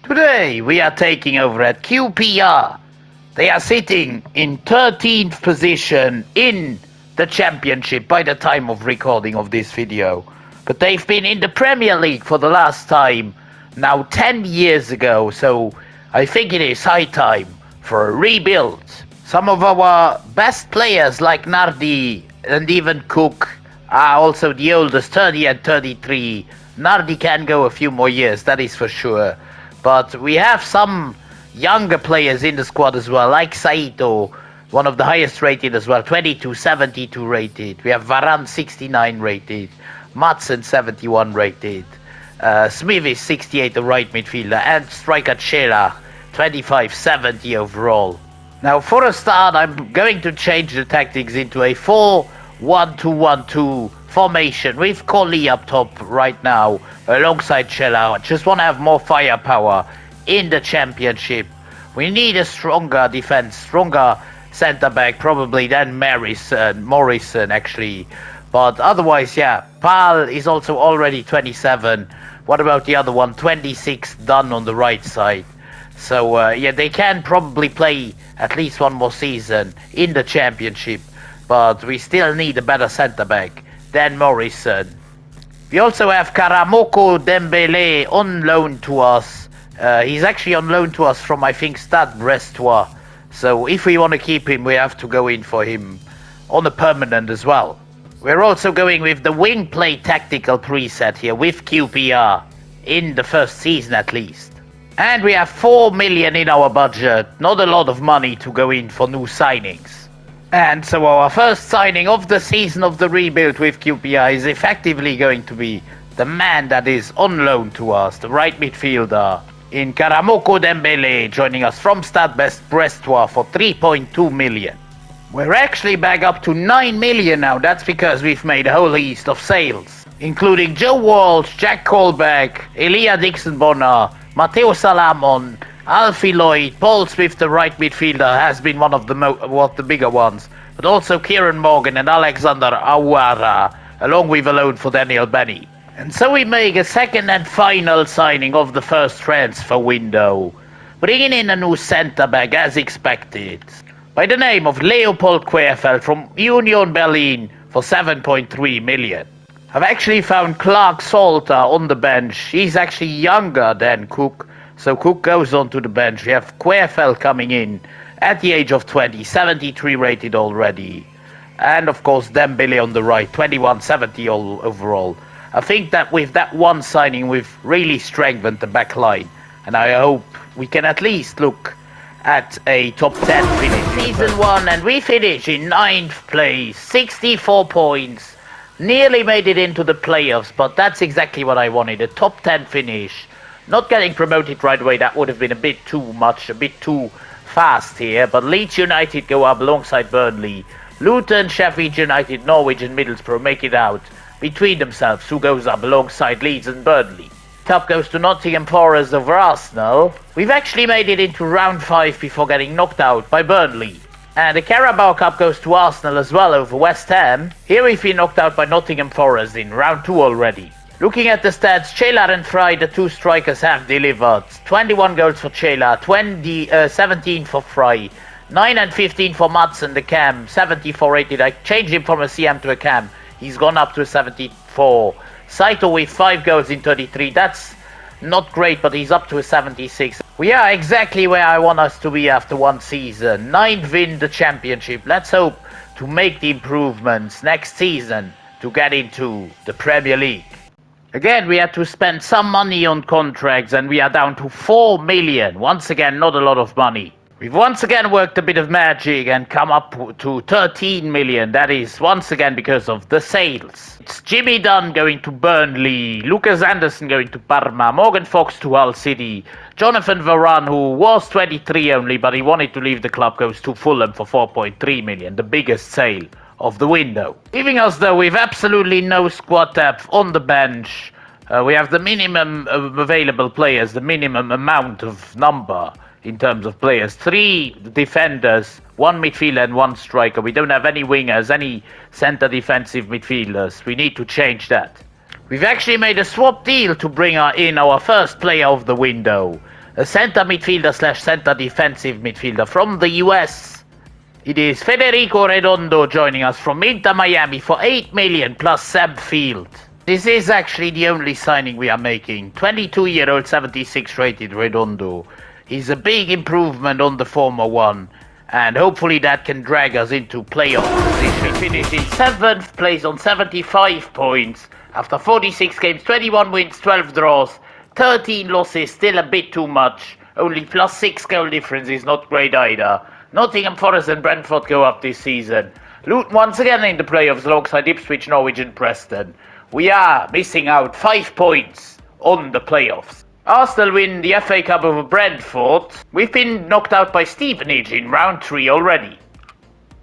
Today we are taking over at QPR. They are sitting in 13th position in the championship by the time of recording of this video. But they've been in the Premier League for the last time, now 10 years ago, so I think it is high time for a rebuild. Some of our best players like Nardi and even Cook are also the oldest, 30 and 33. Nardi can go a few more years, that is for sure. But we have some younger players in the squad as well, like Saito, one of the highest rated as well, 22, 72 rated. We have Varane, 69 rated. Madsen, 71 rated. Smith is 68, the right midfielder. And striker Chela, 25, 70 overall. Now, for a start, I'm going to change the tactics into a 4-1-2-1-2 formation with Coley up top right now, alongside Chela. I just want to have more firepower in the championship. We need a stronger defense, stronger centre-back, probably than Morrison, actually. But otherwise, yeah, Pal is also already 27. What about the other one? 26 done on the right side. So, yeah, they can probably play at least one more season in the championship. But we still need a better centre-back than Morrison. We also have Karamoko Dembele on loan to us. He's actually on loan to us from, I think, Stade Brestois. So if we want to keep him, we have to go in for him on a permanent as well. We're also going with the wing play tactical preset here with QPR in the first season at least. And we have 4 million in our budget, not a lot of money to go in for new signings. And so our first signing of the season of the rebuild with QPR is effectively going to be the man that is on loan to us, the right midfielder, in Karamoko Dembele, joining us from Stade Brestois for 3.2 million. We're actually back up to 9 million now. That's because we've made a whole list of sales, including Joe Walsh, Jack Colback, Elia Dixon-Bonner, Matteo Salamon, Alfie Lloyd, Paul Smith, the right midfielder, has been one of the bigger ones, but also Kieran Morgan and Alexander Awara, along with a loan for Daniel Benny. And so we make a second and final signing of the first transfer window, bringing in a new centre-back as expected, by the name of Leopold Querfeld from Union Berlin for 7.3 million. I've actually found Clark Salter on the bench. He's actually younger than Cook, so Cook goes on to the bench. We have Querfeld coming in at the age of 20, 73 rated already. And of course Dembele on the right, 21, 70 overall. I think that with that one signing we've really strengthened the back line. And I hope we can at least look at a top 10 finish. Season 1 and we finish in 9th place, 64 points. Nearly made it into the playoffs, but that's exactly what I wanted, a top 10 finish. Not getting promoted right away, that would have been a bit too much, a bit too fast here. But Leeds United go up alongside Burnley. Luton, Sheffield United, Norwich and Middlesbrough make it out between themselves. Who goes up alongside Leeds and Burnley? Cup goes to Nottingham Forest over Arsenal. We've actually made it into round 5 before getting knocked out by Burnley. And the Carabao Cup goes to Arsenal as well over West Ham. Here we've been knocked out by Nottingham Forest in round 2 already. Looking at the stats, Chela and Fry, the two strikers, have delivered. 21 goals for Chela, 17 for Fry, 9 and 15 for Madsen, the cam, 74 rated. I changed him from a CM to a cam. He's gone up to a 74. Saito with 5 goals in 33. That's not great, but he's up to a 76. We are exactly where I want us to be after one season. 9th in the championship. Let's hope to make the improvements next season to get into the Premier League. Again, we had to spend some money on contracts and we are down to 4 million. Once again, not a lot of money. We've once again worked a bit of magic and come up to 13 million. That is once again because of the sales. It's Jimmy Dunn going to Burnley, Lucas Anderson going to Parma, Morgan Fox to Hull City, Jonathan Varane, who was 23 only but he wanted to leave the club, goes to Fulham for 4.3 million, the biggest sale of the window. Leaving us though with absolutely no squad depth on the bench. We have the minimum available players, the minimum amount of number in terms of players. 3 defenders, 1 midfielder and 1 striker. We don't have any wingers, any centre defensive midfielders. We need to change that. We've actually made a swap deal to bring in our first player of the window. a center midfielder slash center defensive midfielder from the US. It is Federico Redondo joining us from Inter Miami for 8 million plus Seb Field. This is actually the only signing we are making. 22-year-old 76 rated Redondo. He's a big improvement on the former one, and hopefully that can drag us into playoff position. We finished in 7th place on 75 points. After 46 games, 21 wins, 12 draws, 13 losses, still a bit too much. Only plus 6 goal difference is not great either. Nottingham Forest and Brentford go up this season. Luton once again in the playoffs alongside Ipswich, Norwich and Preston. We are missing out 5 points on the playoffs. Arsenal win the FA Cup over Brentford. We've been knocked out by Stevenage in round 3 already.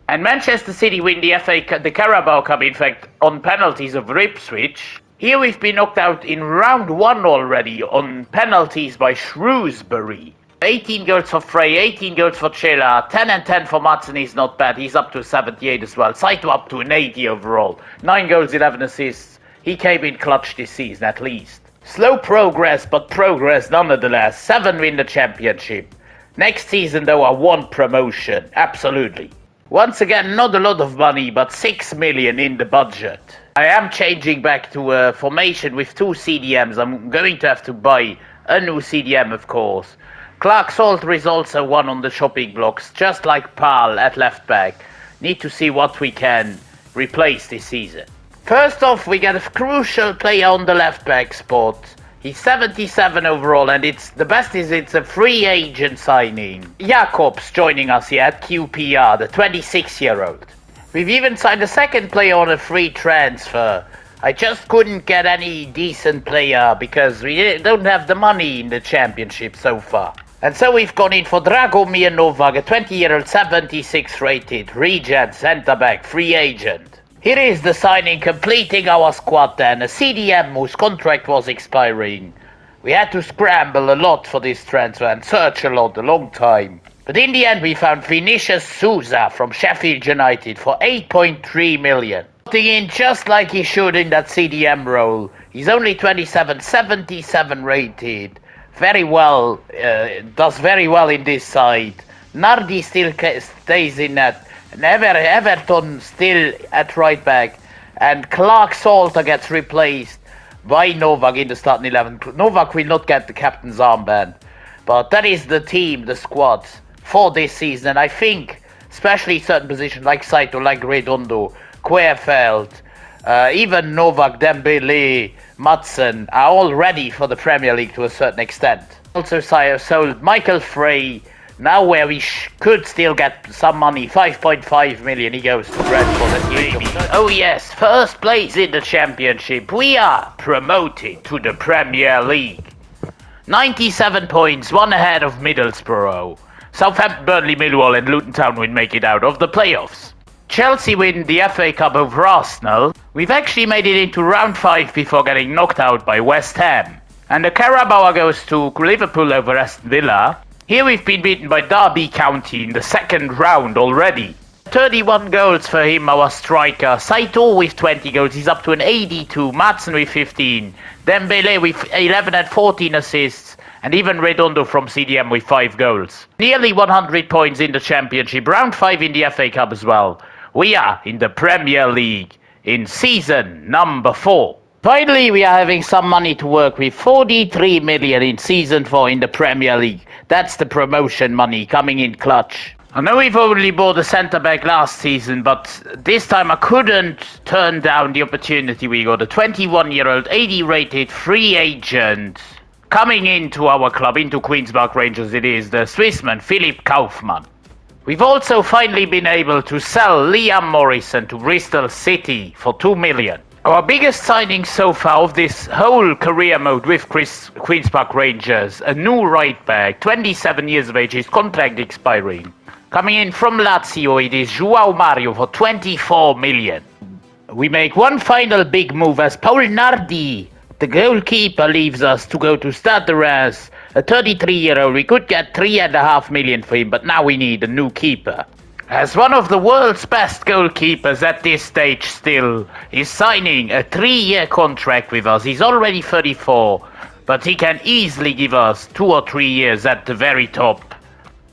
And Manchester City win the Carabao Cup, in fact, on penalties over Ipswich. Here we've been knocked out in round 1 already on penalties by Shrewsbury. 18 goals for Frey, 18 goals for Chela, 10 and 10 for Madsen is not bad. He's up to 78 as well. Saito up to an 80 overall. 9 goals, 11 assists. He came in clutch this season at least. Slow progress, but progress nonetheless. 7 win the championship. Next season though I want promotion, absolutely. Once again, not a lot of money, but 6 million in the budget. I am changing back to a formation with 2 CDMs. I'm going to have to buy a new CDM, of course. Clark Salter is also one on the shopping blocks, just like Pal at left back. Need to see what we can replace this season. First off, we get a crucial player on the left back spot. He's 77 overall, and it's a free agent signing. Jacobs joining us here at QPR, the 26-year-old. We've even signed a second player on a free transfer. I just couldn't get any decent player because we don't have the money in the championship so far. And so we've gone in for Dragomir Novak, a 20-year-old 76 rated regen centre-back free agent. Here is the signing completing our squad then, a CDM whose contract was expiring. We had to scramble a lot for this transfer and search a long time. But in the end we found Vinicius Souza from Sheffield United for 8.3 million. Putting in just like he should in that CDM role. He's only 27, 77 rated. Very well, does very well in this side. Nardi still stays in that. Everton still at right back, and Clark Salter gets replaced by Novak in the starting 11. Novak will not get the captain's armband, but that is the team, the squad for this season. And I think, especially certain positions like Saito, like Redondo, Querfeld, even Novak, Dembele, Madsen are all ready for the Premier League to a certain extent. Also sold Michael Frey. Now where we could still get some money, 5.5 million, he goes to Brentford. Oh yes, first place in the championship. We are promoted to the Premier League. 97 points, 1 ahead of Middlesbrough. Southampton, Burnley, Millwall and Luton Town will make it out of the playoffs. Chelsea win the FA Cup over Arsenal. We've actually made it into round 5 before getting knocked out by West Ham. And the Carabao goes to Liverpool over Aston Villa. Here we've been beaten by Derby County in the 2nd round already. 31 goals for him, our striker. Saito with 20 goals, he's up to an 82. Madsen with 15. Dembele with 11 and 14 assists. And even Redondo from CDM with 5 goals. Nearly 100 points in the championship. Round 5 in the FA Cup as well. We are in the Premier League in season number 4. Finally, we are having some money to work with. 43 million in season 4 in the Premier League. That's the promotion money coming in clutch. I know we've only bought a centre-back last season, but this time I couldn't turn down the opportunity we got. A 21-year-old, 80-rated free agent coming into our club, into Queen's Park Rangers it is, the Swissman Philipp Kaufmann. We've also finally been able to sell Liam Morrison to Bristol City for 2 million. Our biggest signing so far of this whole career mode with Queen's Park Rangers, a new right back, 27 years of age, his contract expiring. Coming in from Lazio, it is João Mario for 24 million. We make one final big move as Paul Nardi, the goalkeeper, leaves us to go to Stade Reims. A 33-year-old, we could get 3.5 million for him, but now we need a new keeper. As one of the world's best goalkeepers at this stage still, is signing a 3-year contract with us. He's already 34. but he can easily give us 2 or 3 years at the very top.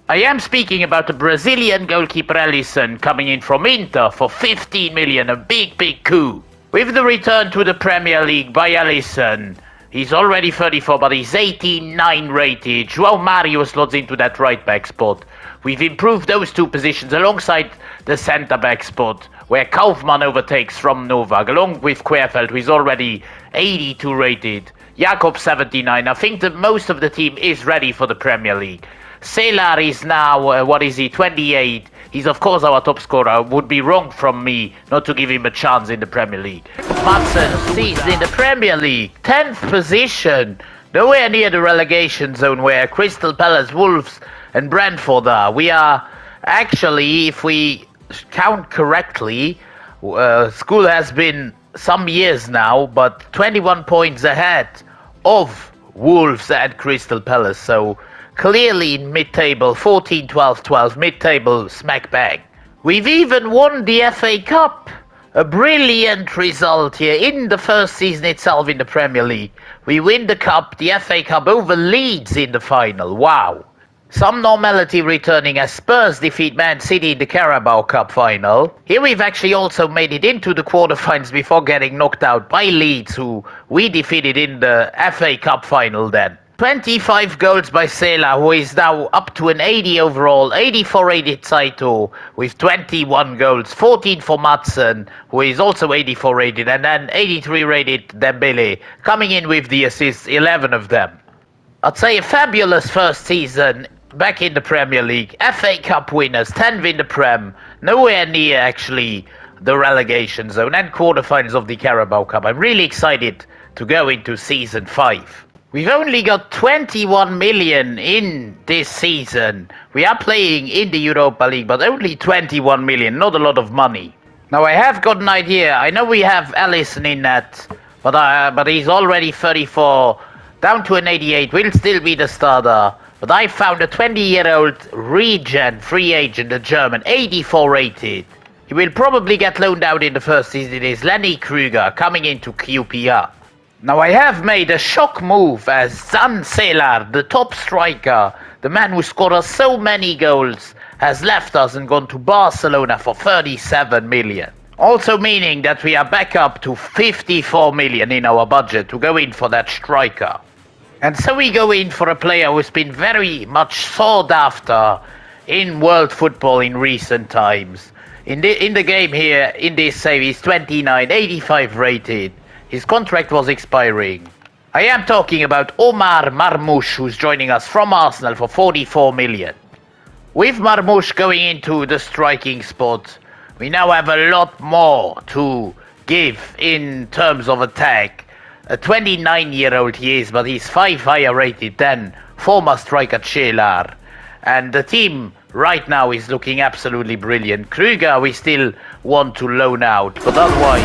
I am speaking about the Brazilian goalkeeper Alisson coming in from Inter for 15 million, a big coup. With the return to the Premier League by Alisson, he's already 34, but he's 89 rated. João Mario slots into that right back spot. We've improved those two positions alongside the centre back spot, where Kaufmann overtakes from Novak, along with Querfeld, who is already 82 rated. Jakob 79. I think that most of the team is ready for the Premier League. Selar is now, 28. He's of course our top scorer. Would be wrong from me not to give him a chance in the Premier League. Madsen seized in the Premier League. 10th position. Nowhere near the relegation zone where Crystal Palace, Wolves and Brentford are. We are actually, if we count correctly, School has been some years now, but 21 points ahead of Wolves and Crystal Palace. So clearly in mid-table, 14, 12, 12, mid-table smack bang. We've even won the FA Cup. A brilliant result here in the first season itself in the Premier League. We win the cup, the FA Cup over Leeds in the final. Wow. Some normality returning as Spurs defeat Man City in the Carabao Cup final. Here we've actually also made it into the quarterfinals before getting knocked out by Leeds, who we defeated in the FA Cup final then. 25 goals by Sela, who is now up to an 80 overall, 84 rated Saito with 21 goals, 14 for Madsen, who is also 84 rated, and then 83 rated Dembele, coming in with the assists, 11 of them. I'd say a fabulous first season back in the Premier League, FA Cup winners, 10th in the Prem, nowhere near actually the relegation zone, and quarterfinals of the Carabao Cup. I'm really excited to go into season 5. We've only got 21 million in this season. We are playing in the Europa League, but only 21 million, not a lot of money. Now I have got an idea. I know we have Alisson in that, but he's already 34, down to an 88, will still be the starter. But I found a 20-year-old regen free agent, a German, 84 rated. He will probably get loaned out in the first season. It is Lenny Kruger coming into QPR. Now I have made a shock move as Zan Selar, the top striker, the man who scored us so many goals, has left us and gone to Barcelona for 37 million. Also meaning that we are back up to 54 million in our budget to go in for that striker. And so we go in for a player who's been very much sought after in world football in recent times. In the game here, in this save, he's 29, 85 rated. His contract was expiring. I am talking about Omar Marmoush, who's joining us from Arsenal for 44 million. With Marmoush going into the striking spot, we now have a lot more to give in terms of attack. A 29-year-old he is, but he's 5 higher rated than former striker Chelar. And the team right now is looking absolutely brilliant. Kruger we still want to loan out, but otherwise,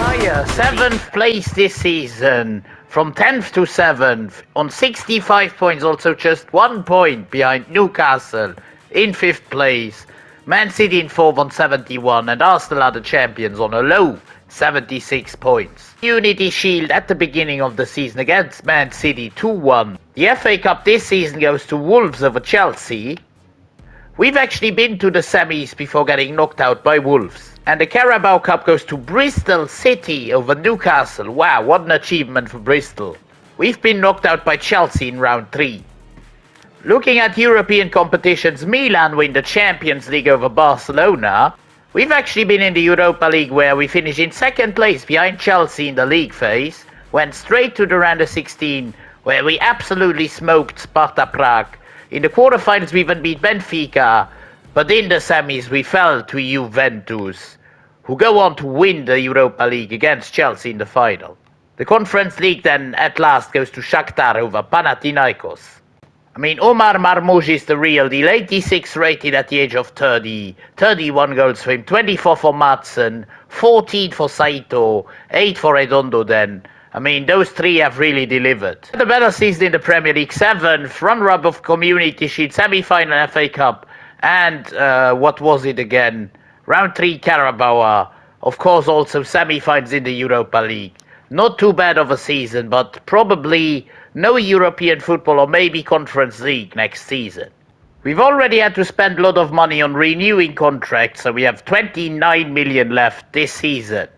7th place this season, from 10th to 7th, on 65 points, also just 1 point behind Newcastle in 5th place. Man City in 4th on 71, and Arsenal are the champions on a low 76 points. Unity Shield at the beginning of the season against Man City 2-1. The FA Cup this season goes to Wolves over Chelsea. We've actually been to the semis before getting knocked out by Wolves. And the Carabao Cup goes to Bristol City over Newcastle. Wow, what an achievement for Bristol. We've been knocked out by Chelsea in round 3. Looking at European competitions, Milan win the Champions League over Barcelona. We've actually been in the Europa League where we finished in 2nd place behind Chelsea in the league phase. Went straight to the round of 16 where we absolutely smoked Sparta Prague. In the quarterfinals we even beat Benfica, but in the semis we fell to Juventus, who go on to win the Europa League against Chelsea in the final. The Conference League then at last goes to Shakhtar over Panathinaikos. I mean, Omar Marmoush is the real deal, 86 rated at the age of 30, 31 goals for him, 24 for Madsen, 14 for Saito, 8 for Redondo then. I mean, those three have really delivered. The better season in the Premier League, 7th, runner-up of Community Shield, semi-final FA Cup, and what was it again? Round 3 Carabao, of course also semi-finals in the Europa League. Not too bad of a season, but probably no European football or maybe Conference League next season. We've already had to spend a lot of money on renewing contracts, so we have 29 million left this season.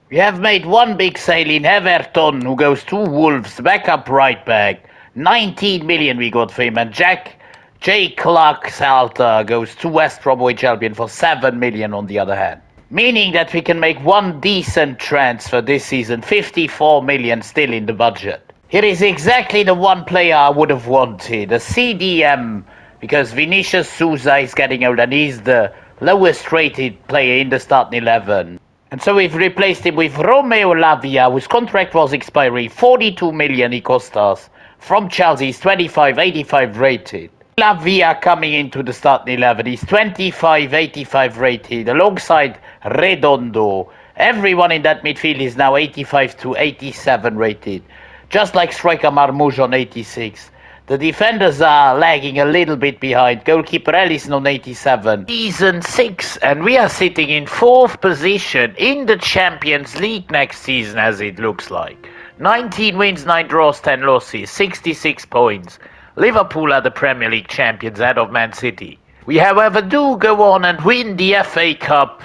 We have made one big sale in Everton, who goes to Wolves, backup right back. 19 million we got for him, and J. Clark Salter goes to West Bromwich Albion for 7 million on the other hand. Meaning that we can make one decent transfer this season, 54 million still in the budget. Here is exactly the one player I would have wanted, a CDM, because Vinicius Souza is getting old and he's the lowest rated player in the starting 11. And so we've replaced him with Romeo Lavia, whose contract was expiring. 42 million he cost us. From Chelsea, he's 25, 85 rated. Lavia coming into the starting 11, he's 25, 85 rated, alongside Redondo. Everyone in that midfield is now 85 to 87 rated. Just like striker Marmouche on 86. The defenders are lagging a little bit behind. Goalkeeper Ellison on 87. Season 6, and we are sitting in 4th position in the Champions League next season, as it looks like. 19 wins, 9 draws, 10 losses, 66 points. Liverpool are the Premier League champions ahead of Man City. We, however, do go on and win the FA Cup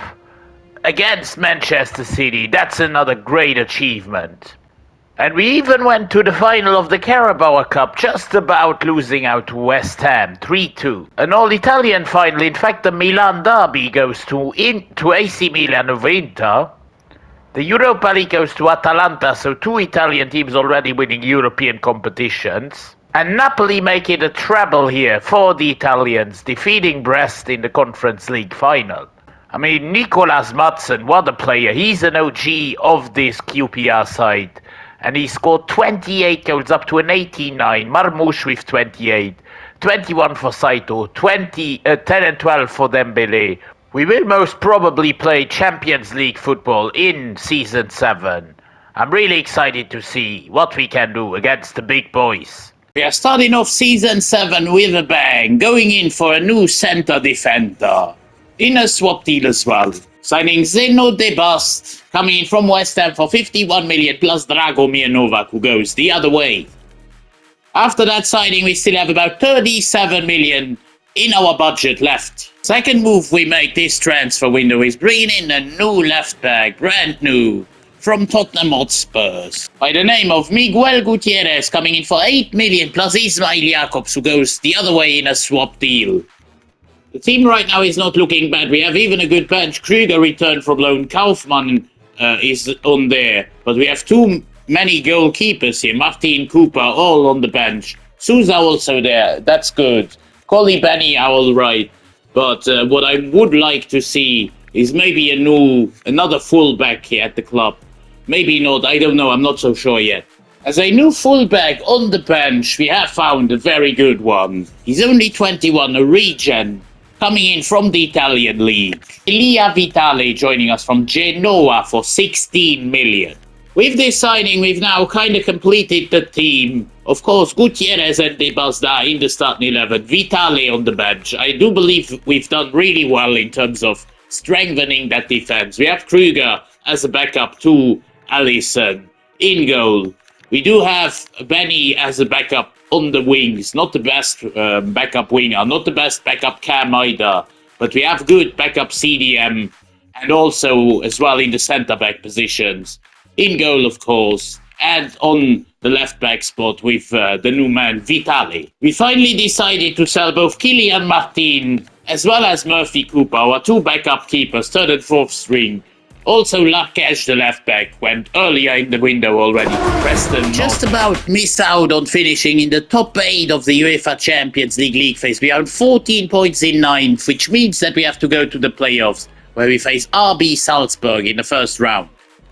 against Manchester City. That's another great achievement. And we even went to the final of the Carabao Cup, just about losing out to West Ham, 3-2. An all-Italian final, in fact the Milan derby goes to AC Milan over Inter. The Europa League goes to Atalanta, so 2 Italian teams already winning European competitions. And Napoli make it a treble here for the Italians, defeating Brest in the Conference League final. I mean, Nicolas Madsen, what a player. He's an OG of this QPR side. And he scored 28 goals up to an 89. Marmouche with 28. 21 for Saito. 10 and 12 for Dembele. We will most probably play Champions League football in Season 7. I'm really excited to see what we can do against the big boys. We are starting off Season 7 with a bang. Going in for a new centre defender. In a swap deal as well. Signing Zeno De Bust, coming in from West Ham for 51 million plus Dragomir Novak, who goes the other way. After that signing, we still have about 37 million in our budget left. Second move we make this transfer window is bringing in a new left back, brand new, from Tottenham Hotspurs, by the name of Miguel Gutierrez, coming in for 8 million plus Ismail Jakobs, who goes the other way in a swap deal. The team right now is not looking bad. We have even a good bench. Krüger returned from loan. Kaufmann is on there. But we have too many goalkeepers here. Martin, Cooper, all on the bench. Souza also there. That's good. Collie Benny are all right. But what I would like to see is maybe another fullback here at the club. Maybe not. I don't know. I'm not so sure yet. As a new fullback on the bench, we have found a very good one. He's only 21, a regen. Coming in from the Italian league. Elia Vitale joining us from Genoa for 16 million. With this signing, we've now kind of completed the team. Of course, Gutierrez and De Bazda in the starting 11. Vitale on the bench. I do believe we've done really well in terms of strengthening that defense. We have Krüger as a backup to Alisson. In goal. We do have Benny as a backup on the wings. Not the best backup winger, not the best backup cam either. But we have good backup CDM and also as well in the centre-back positions. In goal, of course, and on the left-back spot with the new man, Vitale. We finally decided to sell both Kylian Martin as well as Murphy Cooper, our 2 backup keepers, 3rd and 4th string. Also, Lakesh, the left-back, went earlier in the window already to Preston. Just about miss out on finishing in the top 8 of the UEFA Champions League phase. We are on 14 points in 9th, which means that we have to go to the playoffs, where we face RB Salzburg in the first round.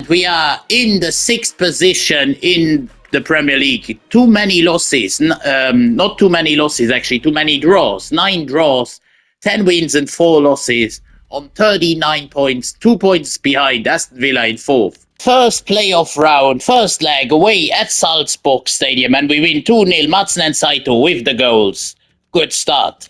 We are in the 6th position in the Premier League. Too many losses. Not too many losses, actually. Too many draws. 9 draws, 10 wins and 4 losses. On 39 points, 2 points behind Aston Villa in 4th. First playoff round, first leg away at Salzburg Stadium, and we win 2-0. Madsen and Saito with the goals. Good start.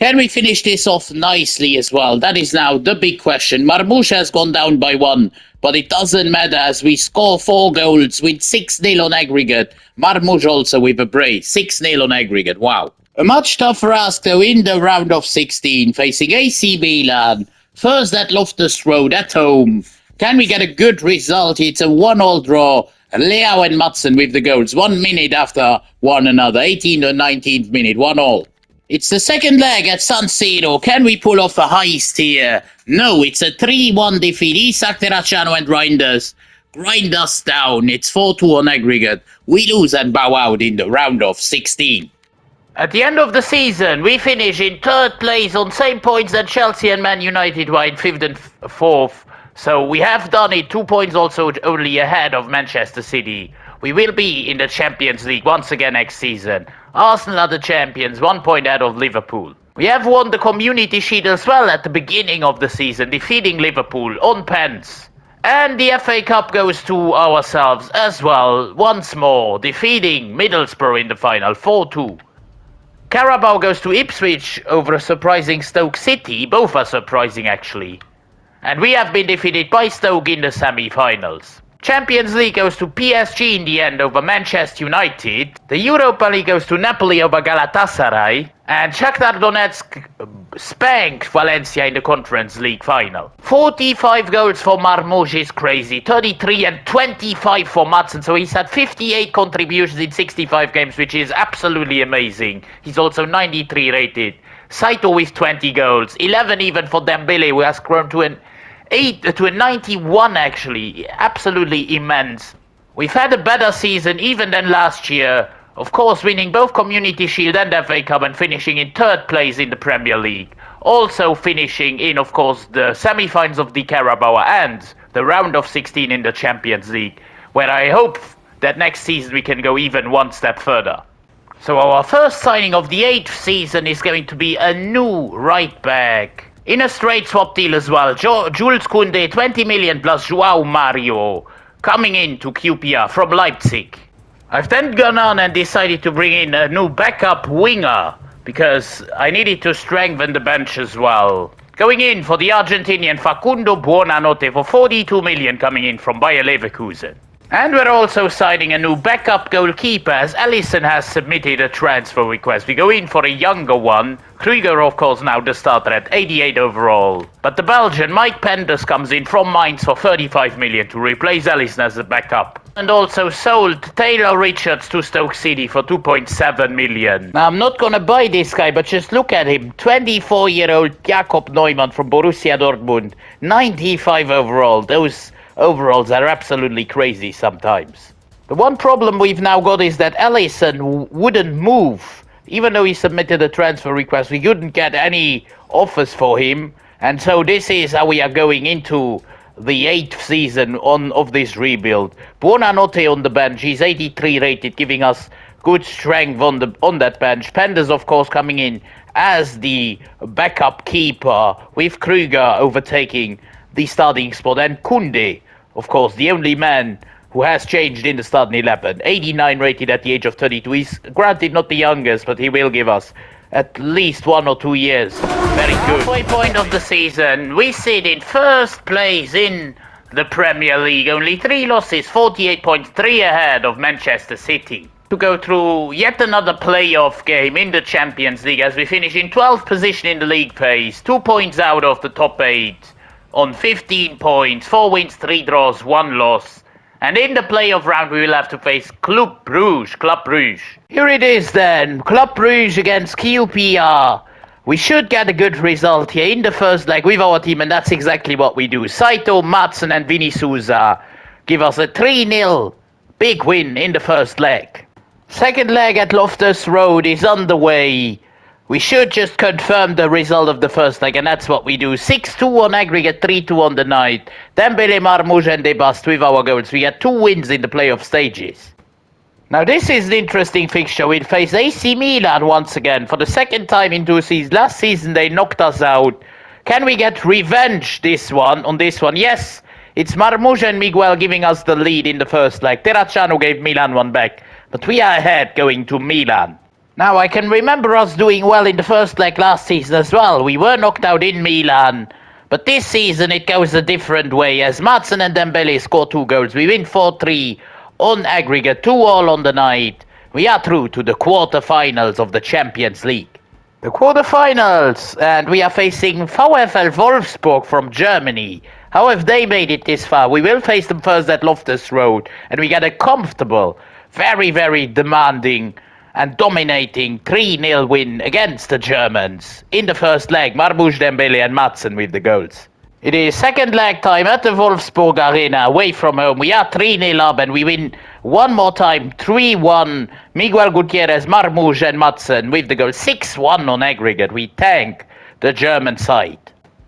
Can we finish this off nicely as well? That is now the big question. Marmoush has gone down by 1, but it doesn't matter as we score 4 goals with 6-0 on aggregate. Marmoush also with a brace, 6-0 on aggregate. Wow. A much tougher ask though in the round of 16, facing AC Milan. First at Loftus Road at home. Can we get a good result? It's a 1-1 draw. Leao and Madsen with the goals. 1 minute after one another. 18th and 19th minute. 1-1. It's the second leg at San Siro. Can we pull off a heist here? No, it's a 3-1 defeat. Isak, Terracciano and Reinders grind us down. It's 4-2 on aggregate. We lose and bow out in the round of 16. At the end of the season, we finish in 3rd place on same points that Chelsea and Man United were in 5th and 4th. So we have done it 2 points also only ahead of Manchester City. We will be in the Champions League once again next season. Arsenal are the champions, 1 point ahead of Liverpool. We have won the Community Shield as well at the beginning of the season, defeating Liverpool on pens. And the FA Cup goes to ourselves as well, once more, defeating Middlesbrough in the final, 4-2. Carabao goes to Ipswich over a surprising Stoke City, both are surprising actually. And we have been defeated by Stoke in the semi-finals. Champions League goes to PSG in the end over Manchester United. The Europa League goes to Napoli over Galatasaray. And Shakhtar Donetsk spanked Valencia in the Conference League final. 45 goals for Marmoush is crazy. 33 and 25 for Madsen. So he's had 58 contributions in 65 games, which is absolutely amazing. He's also 93 rated. Saito with 20 goals. 11 even for Dembele, who has grown to a 91 actually. Absolutely immense. We've had a better season even than last year. Of course, winning both Community Shield and FA Cup and finishing in 3rd place in the Premier League. Also finishing in, of course, the semi-finals of the Carabao and the round of 16 in the Champions League, where I hope that next season we can go even one step further. So our first signing of the 8th season is going to be a new right back. In a straight swap deal as well, Jules Koundé, 20 million plus Joao Mario, coming in to QPR from Leipzig. I've then gone on and decided to bring in a new backup winger, because I needed to strengthen the bench as well. Going in for the Argentinian Facundo Buonanotte for 42 million coming in from Bayer Leverkusen. And we're also signing a new backup goalkeeper as Alisson has submitted a transfer request. We go in for a younger one. Krüger, of course, now the starter at 88 overall. But the Belgian Mike Penders comes in from Mainz for 35 million to replace Alisson as a backup. And also sold Taylor Richards to Stoke City for 2.7 million. Now, I'm not gonna buy this guy, but just look at him. 24-year-old Jakob Neumann from Borussia Dortmund. 95 overall. Those overalls are absolutely crazy sometimes. The one problem we've now got is that Alisson wouldn't move. Even though he submitted a transfer request, we couldn't get any offers for him. And so this is how we are going into the 8th season of this rebuild. Buonanotte on the bench, he's 83 rated, giving us good strength on that bench. Penders, of course, coming in as the backup keeper, with Krüger overtaking the starting spot, and Koundé, of course, the only man who has changed in the starting 11. 89 rated at the age of 32. He's granted not the youngest, but he will give us at least 1 or 2 years. Very good. Halfway point of the season, we sit in 1st place in the Premier League. Only 3 losses, 48 points, 3 ahead of Manchester City. To go through yet another playoff game in the Champions League as we finish in 12th position in the league pace. 2 points out of the top 8. On 15 points, 4 wins, 3 draws, 1 loss. And in the playoff round, we will have to face Club Brugge. Here it is then, Club Brugge against QPR. We should get a good result here in the first leg with our team, and that's exactly what we do. Saito, Madsen and Vini Souza give us a 3-0 big win in the first leg. Second leg at Loftus Road is underway. We should just confirm the result of the first leg, and that's what we do. 6-2 on aggregate, 3-2 on the night. Dembele, Marmoush and Debast with our goals. We had 2 wins in the playoff stages. Now this is an interesting fixture. We'll face AC Milan once again for the second time in 2 seasons. Last season they knocked us out. Can we get revenge on this one? Yes, it's Marmoush and Miguel giving us the lead in the first leg. Terracciano gave Milan one back, but we are ahead going to Milan. Now, I can remember us doing well in the first leg last season as well. We were knocked out in Milan. But this season it goes a different way as Madsen and Dembele score 2 goals. We win 4-3 on aggregate, 2-2 on the night. We are through to the quarter-finals of the Champions League. The quarter-finals, and we are facing VfL Wolfsburg from Germany. How have they made it this far? We will face them first at Loftus Road, and we get a comfortable, very, very demanding and dominating 3-0 win against the Germans. In the first leg, Marmoush, Dembele and Madsen with the goals. It is second leg time at the Wolfsburg Arena, away from home. We are 3-0 up and we win one more time, 3-1. Miguel Gutierrez, Marmoush and Madsen with the goal. 6-1 on aggregate. We thank the German side.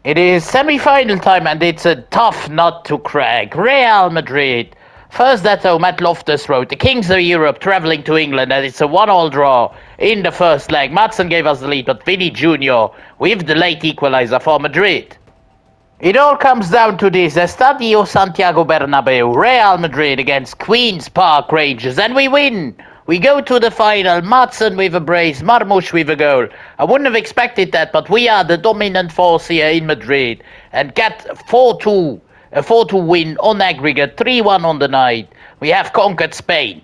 It is semi-final time and it's a tough nut to crack. Real Madrid, first at home at Loftus Road, the Kings of Europe travelling to England, and it's a 1-1 draw in the first leg. Madsen gave us the lead, but Vinny Jr. with the late equaliser for Madrid. It all comes down to this: Estadio Santiago Bernabeu, Real Madrid against Queen's Park Rangers, and we win. We go to the final, Madsen with a brace, Marmoush with a goal. I wouldn't have expected that, but we are the dominant force here in Madrid and get 4-2. A 4-2 win on aggregate, 3-1 on the night. We have conquered Spain.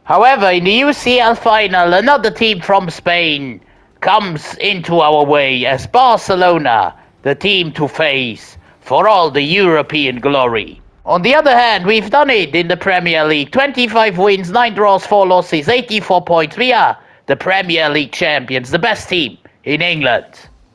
However, in the UCL final, another team from Spain comes into our way as Barcelona, the team to face for all the European glory. On the other hand, we've done it in the Premier League. 25 wins, 9 draws, 4 losses, 84 points. We are the Premier League champions, the best team in England.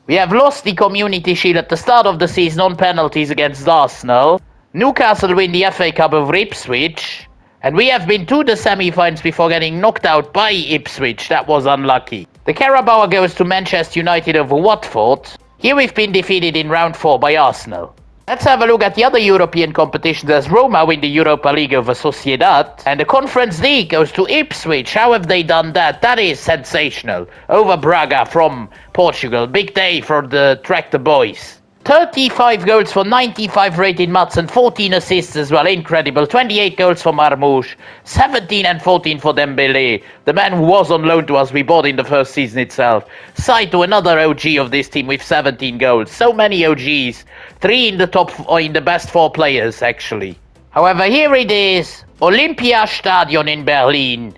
We have lost the Community Shield at the start of the season on penalties against Arsenal. Newcastle win the FA Cup over Ipswich. And we have been to the semi-finals before getting knocked out by Ipswich. That was unlucky. The Carabao goes to Manchester United over Watford. Here we've been defeated in round 4 by Arsenal. Let's have a look at the other European competitions as Roma win the Europa League over Sociedad. And the Conference League goes to Ipswich. How have they done that? That is sensational. Over Braga from Portugal. Big day for the Tractor Boys. 35 goals for 95 rated Madsen, 14 assists as well, incredible. 28 goals for Marmoush, 17 and 14 for Dembele, the man who was on loan to us, we bought in the first season itself. Saito, another OG of this team with 17 goals. So many OGs, 3 in the top, or in the best 4 players actually. However, here it is, Olympiastadion in Berlin,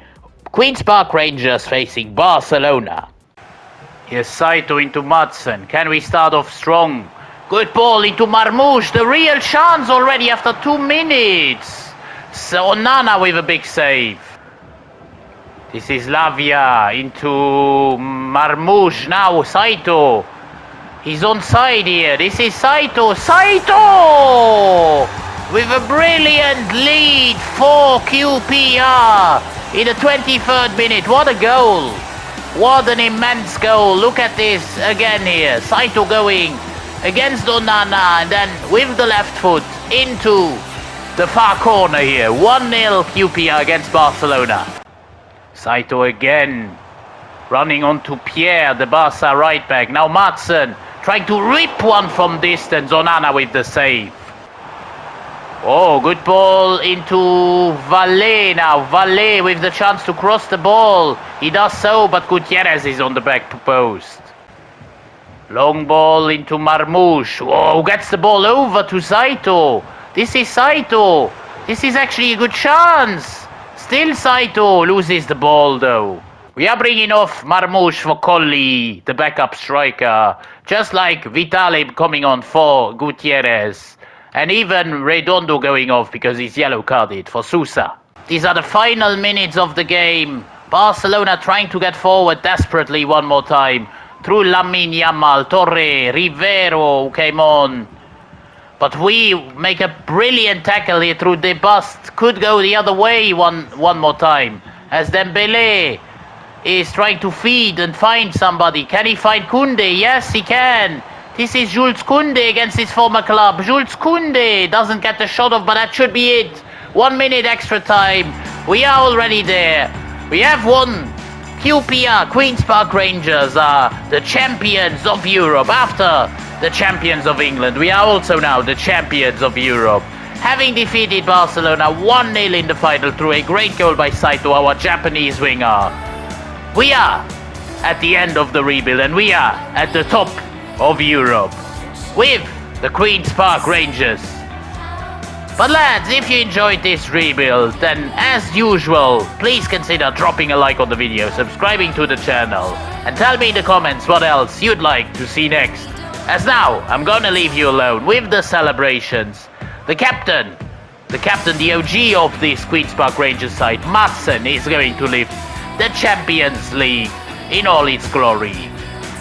Queen's Park Rangers facing Barcelona. Here's Saito into Madsen, can we start off strong? Good ball into Marmoush, the real chance already after 2 minutes. So Nana with a big save. This is Lavia into Marmoush, now Saito. He's onside here, this is Saito, Saito! With a brilliant lead for QPR in the 23rd minute, what a goal. What an immense goal, look at this again here, Saito going against Onana and then with the left foot into the far corner here. 1-0 QPR against Barcelona. Saito again running onto Pierre, the Barca right back. Now Madsen trying to rip one from distance. Onana with the save. Oh, good ball into Valle now. Valle with the chance to cross the ball. He does so, but Gutierrez is on the back post. Long ball into Marmoush. Oh, gets the ball over to Saito. This is Saito. This is actually a good chance. Still Saito loses the ball though. We are bringing off Marmoush for Colli, the backup striker. Just like Vitale coming on for Gutierrez. And even Redondo going off because he's yellow carded for Sousa. These are the final minutes of the game. Barcelona trying to get forward desperately one more time. Through Lamine Yamal, Torre, Rivero came on. But we make a brilliant tackle here through De Bust. Could go the other way one more time. As Dembele is trying to feed and find somebody. Can he find Koundé? Yes, he can. This is Jules Koundé against his former club. Jules Koundé doesn't get the shot off, but that should be it. 1 minute extra time. We are already there. We have won. QPR, Queen's Park Rangers, are the champions of Europe. After the champions of England, we are also now the champions of Europe. Having defeated Barcelona 1-0 in the final through a great goal by Saito, our Japanese winger. We are at the end of the rebuild, and we are at the top of Europe with the Queen's Park Rangers. But lads, if you enjoyed this rebuild, then as usual, please consider dropping a like on the video, subscribing to the channel, and tell me in the comments what else you'd like to see next. As now, I'm gonna leave you alone with the celebrations. The captain, the OG of this Queen's Park Rangers side, Madsen, is going to lift the Champions League in all its glory.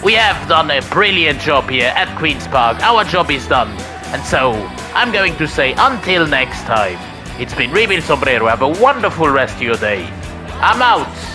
We have done a brilliant job here at Queen's Park. Our job is done. And so, I'm going to say until next time. It's been Rebuild Sombrero. Have a wonderful rest of your day. I'm out.